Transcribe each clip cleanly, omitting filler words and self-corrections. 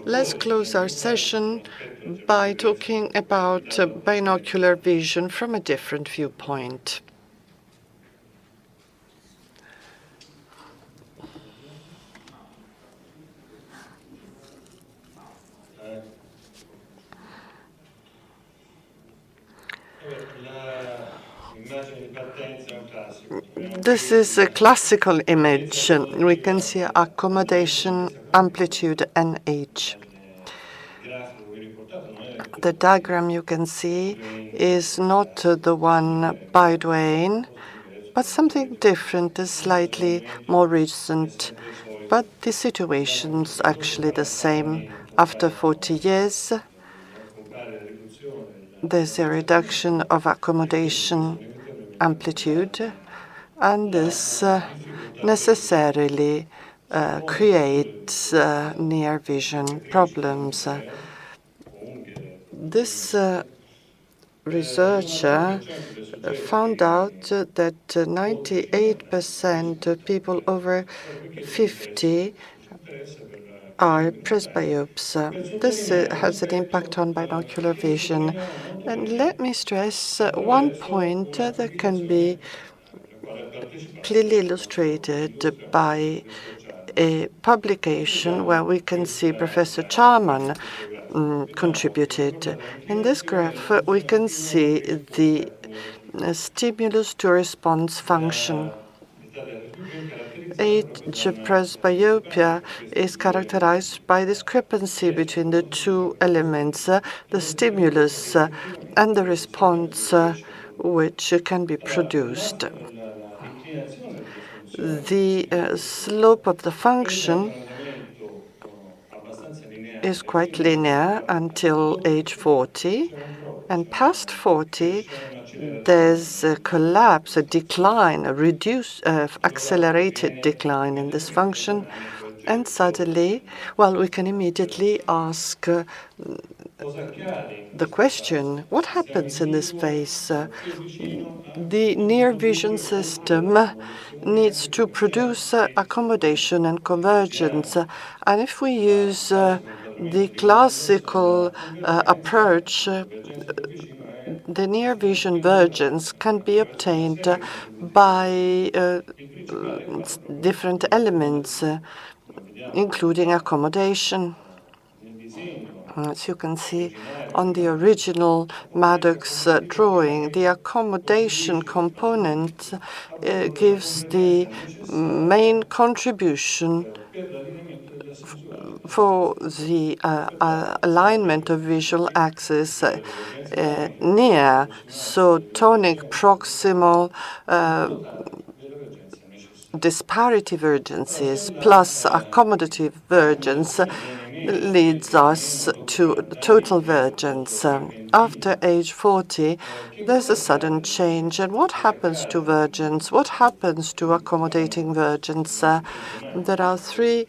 Let's close our session by talking about binocular vision from a different viewpoint. This is a classical image. We can see accommodation, amplitude, and age. The diagram you can see is not the one by Duane, but something different, slightly more recent. But the situation's actually the same. After 40 years, there's a reduction of accommodation amplitude, and this necessarily creates near vision problems. This researcher found out that 98% of people over 50 are presbyopes. This has an impact on binocular vision. And let me stress one point that can be clearly illustrated by a publication where we can see Professor Charman contributed. In this graph, we can see the stimulus to response function. Age presbyopia is characterized by discrepancy between the two elements, the stimulus and the response which can be produced. The slope of the function is quite linear until age 40, and past 40, there's a collapse, a decline, a accelerated decline in this function, and suddenly, well, we can immediately ask the question, what happens in this phase? The near vision system needs to produce accommodation and convergence. And if we use the classical approach, the near vision vergence can be obtained by different elements, including accommodation. As you can see on the original Maddox drawing, the accommodation component gives the main contribution for the alignment of visual axis near, so tonic proximal disparity vergences plus accommodative vergence leads us to total vergence. After age 40, there's a sudden change. And what happens to vergence? What happens to accommodating vergence? There are three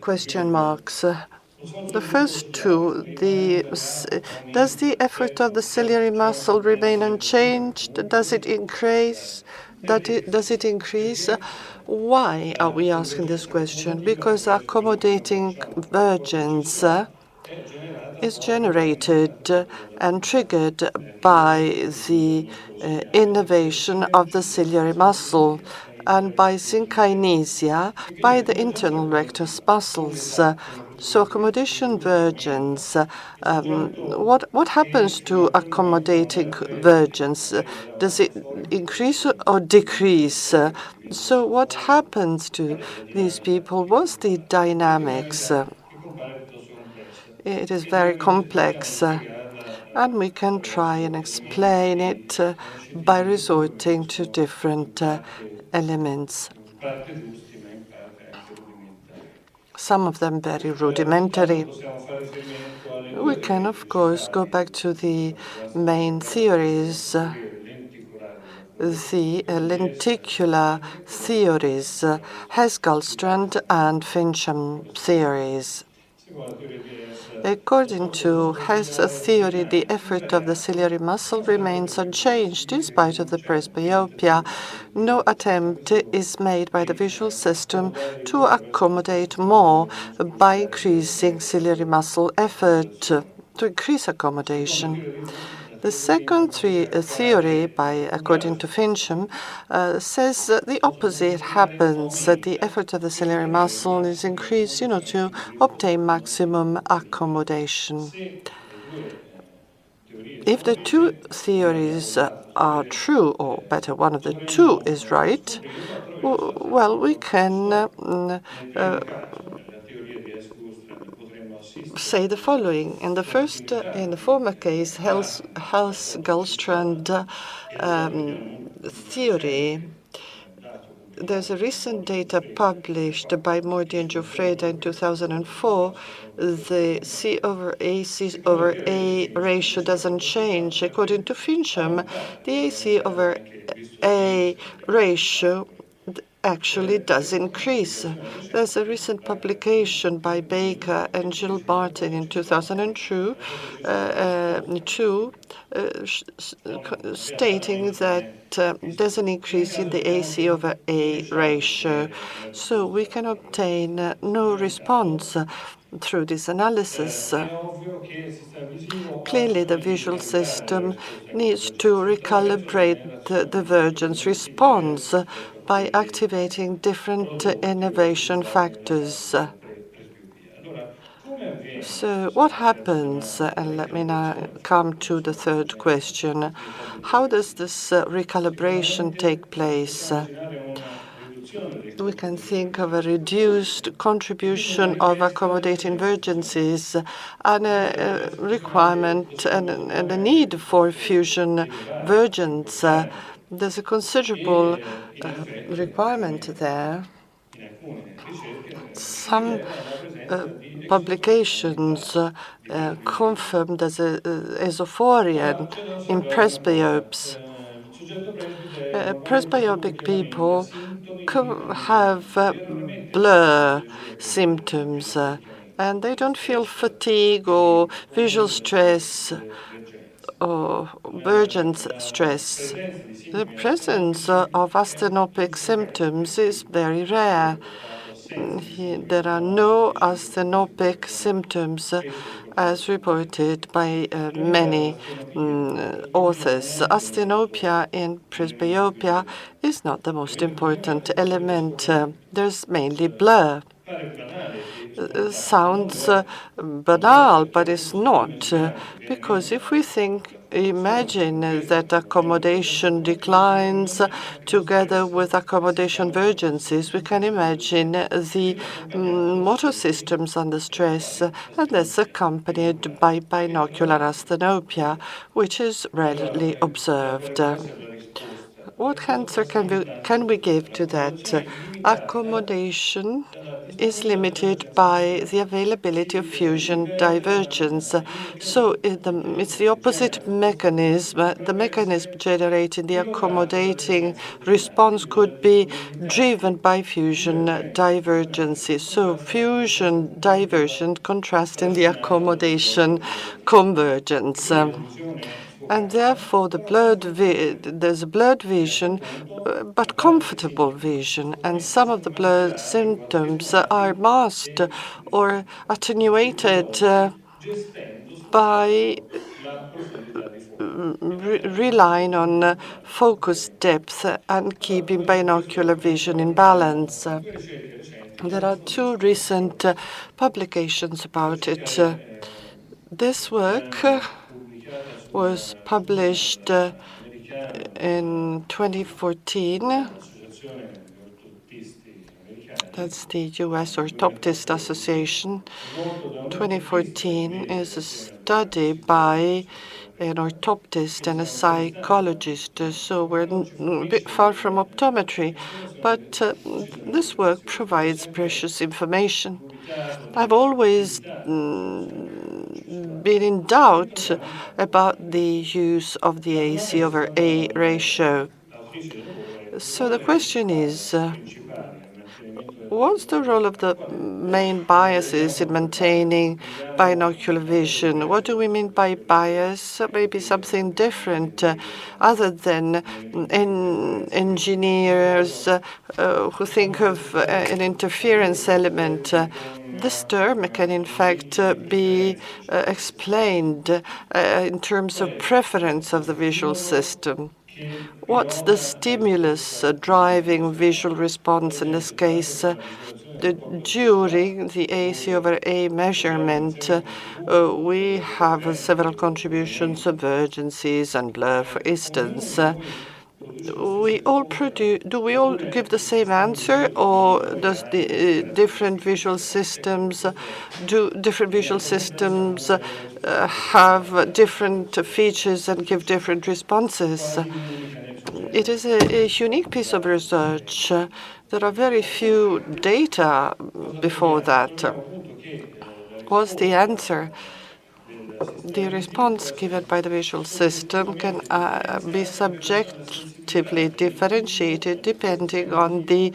question marks. The first two, does the effort of the ciliary muscle remain unchanged? Does it increase? Does it increase? Why are we asking this question? Because accommodating vergence is generated and triggered by the innervation of the ciliary muscle and by synkinesia by the internal rectus muscles. So accommodation vergence, what happens to accommodating vergence? Does it increase or decrease? So what happens to these people? What's the dynamics? It is very complex, and we can try and explain it by resorting to different elements. Some of them very rudimentary. We can, of course, go back to the main theories, the lenticular theories, Hesselstrand and Fincham theories. According to Hess' theory, the effort of the ciliary muscle remains unchanged in spite of the presbyopia. No attempt is made by the visual system to accommodate more by increasing ciliary muscle effort to increase accommodation. The second theory, according to Fincham, says that the opposite happens, that the effort of the ciliary muscle is increased, to obtain maximum accommodation. If the two theories are true, or better, one of the two is right, well, we can say the following. In the former case, Hels-Gullstrand theory, there's a recent data published by Mordi and Giuffreda in 2004. The C over A ratio doesn't change. According to Fincham, the AC over A ratio actually does increase. There's a recent publication by Baker and Jill Barton in 2002 stating that there's an increase in the AC over A ratio. So we can obtain no response through this analysis. Clearly, the visual system needs to recalibrate the divergence response by activating different innervation factors. So what happens, and let me now come to the third question, how does this recalibration take place? We can think of a reduced contribution of accommodating divergences and a requirement and a need for fusion vergence. There's a considerable requirement there. Some publications confirmed as esophorean in presbyopes. Presbyopic people have blur symptoms and they don't feel fatigue or visual stress or vergence stress. The presence of asthenopic symptoms is very rare. There are no asthenopic symptoms as reported by many authors. Asthenopia in presbyopia is not the most important element. There's mainly blur. Sounds banal, but it's not, because if we imagine that accommodation declines together with accommodation vergences, we can imagine the motor systems under stress, and that's accompanied by binocular asthenopia, which is rarely observed. What answer can we give to that? Accommodation is limited by the availability of fusion divergence. So it's the opposite mechanism. The mechanism generating the accommodating response could be driven by fusion divergences. So fusion divergent contrasting the accommodation convergence. And therefore, there's a blurred vision, but comfortable vision. And some of the blurred symptoms are masked or attenuated by relying on focus depth and keeping binocular vision in balance. There are two recent publications about it. This work was published in 2014. That's the U.S. Orthoptist Association. 2014 is a study by an orthoptist and a psychologist, so we're a bit far from optometry, but this work provides precious information. I've always been in doubt about the use of the AC over A ratio. So the question is, What's the role of the main biases in maintaining binocular vision? What do we mean by bias? Maybe something different other than engineers who think of an interference element. This term can, in fact, be explained in terms of preference of the visual system. What's the stimulus driving visual response in this case? During the AC/A measurement, we have several contributions, divergences and blur, for instance. Do we all give the same answer, or does the different visual systems have different features and give different responses? It is a unique piece of research. There are very few data before that. What's the answer? The response given by the visual system can be subjectively differentiated depending on the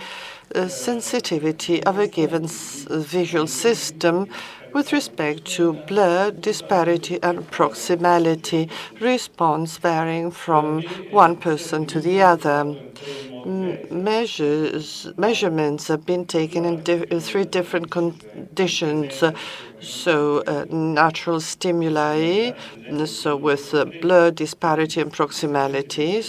sensitivity of a given visual system with respect to blur, disparity, and proximality, response varying from one person to the other. Measurements have been taken in three different conditions. Natural stimuli, with blur, disparity, and proximality.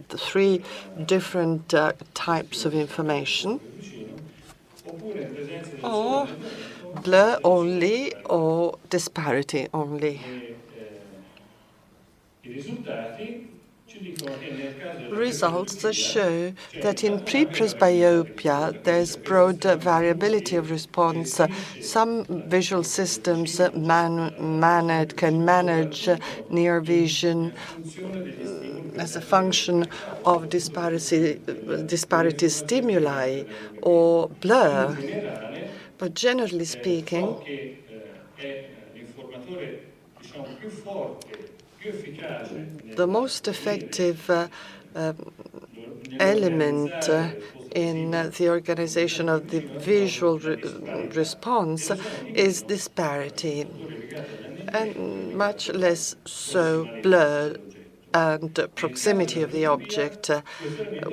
The three different types of information. Or blur only or disparity only. Results show that in pre-presbyopia, there's broad variability of response. Some visual systems can manage near vision as a function of disparity stimuli or blur. But generally speaking, the most effective element in the organization of the visual response is disparity, and much less so blur and proximity of the object.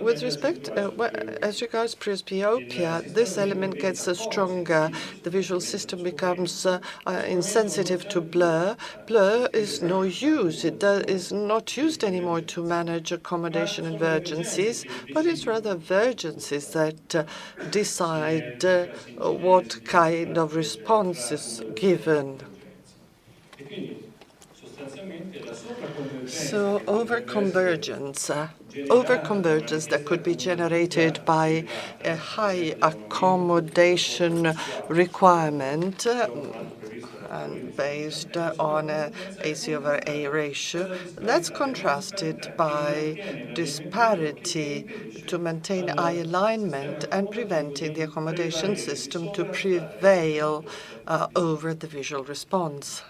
With respect, as regards presbyopia, this element gets stronger. The visual system becomes insensitive to blur. Blur is no use. It is not used anymore to manage accommodation and vergences, but it's rather vergences that decide what kind of response is given. So overconvergence that could be generated by a high accommodation requirement and based on a AC/A ratio, that's contrasted by disparity to maintain eye alignment and preventing the accommodation system to prevail over the visual response.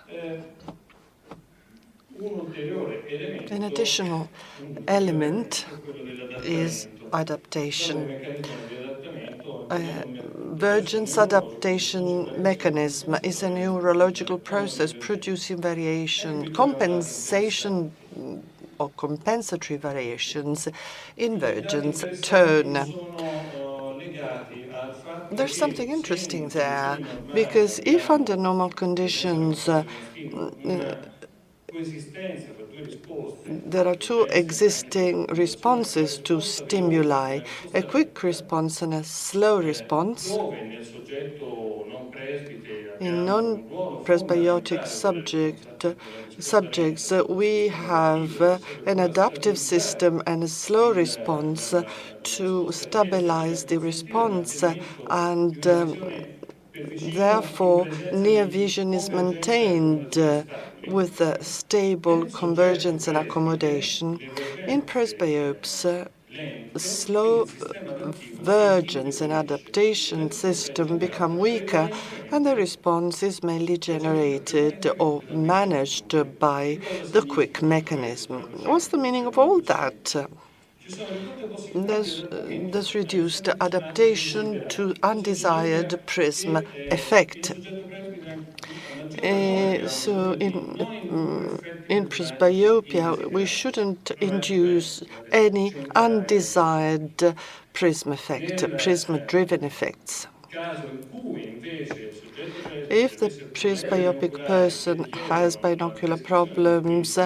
An additional element is adaptation. Vergence adaptation mechanism is a neurological process producing compensation or compensatory variations in vergence tone. There's something interesting there, because if under normal conditions there are two existing responses to stimuli, a quick response and a slow response. In non-presbyotic subjects, we have an adaptive system and a slow response to stabilize the response, and therefore near vision is maintained with a stable convergence and accommodation. In presbyopes, slow vergence and adaptation system become weaker, and the response is mainly generated or managed by the quick mechanism. What's the meaning of all that? There's reduced adaptation to undesired prism effect. So in presbyopia, we shouldn't induce any undesired prism effect, prism-driven effects. If the presbyopic person has binocular problems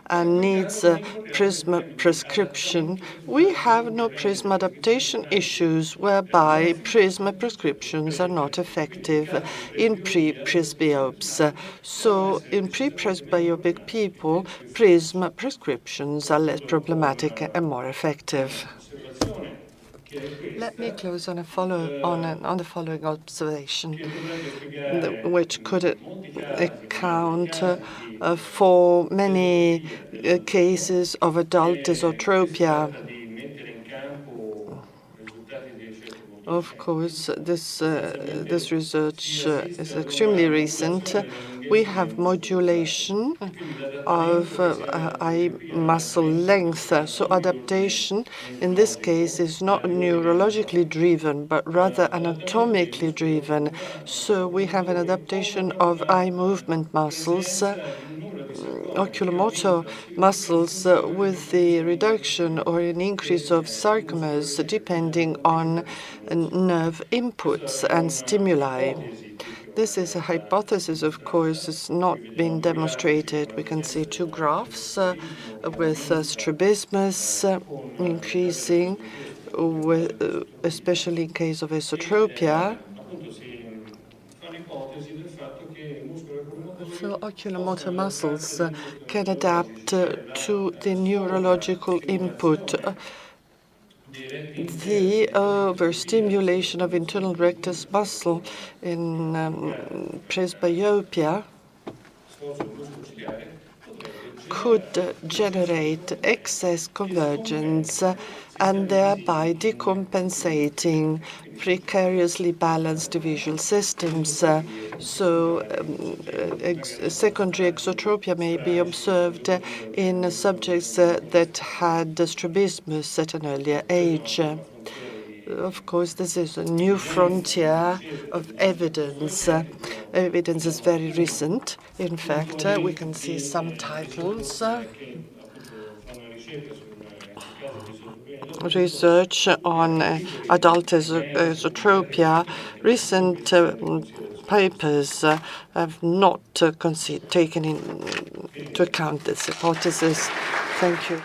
and needs a prism prescription, we have no prism adaptation issues whereby prism prescriptions are not effective in pre-presbyopes. So in pre-presbyopic people, prism prescriptions are less problematic and more effective. Let me close on the following observation, which could account for many cases of adult esotropia. Of course, this research is extremely recent. We have modulation of eye muscle length. So adaptation in this case is not neurologically driven, but rather anatomically driven. So we have an adaptation of eye movement muscles, oculomotor muscles, with the reduction or an increase of sarcomeres depending on nerve inputs and stimuli. This is a hypothesis, of course. It's not been demonstrated. We can see two graphs with strabismus increasing, especially in case of esotropia. So oculomotor muscles can adapt to the neurological input. The overstimulation of internal rectus muscle in presbyopia could generate excess convergence and thereby decompensating precariously balanced visual systems. Secondary exotropia may be observed in subjects that had strabismus at an earlier age. Of course, this is a new frontier of evidence. Evidence is very recent. In fact, we can see some titles. Research on adult esotropia. Recent papers have not taken into account this hypothesis. Thank you.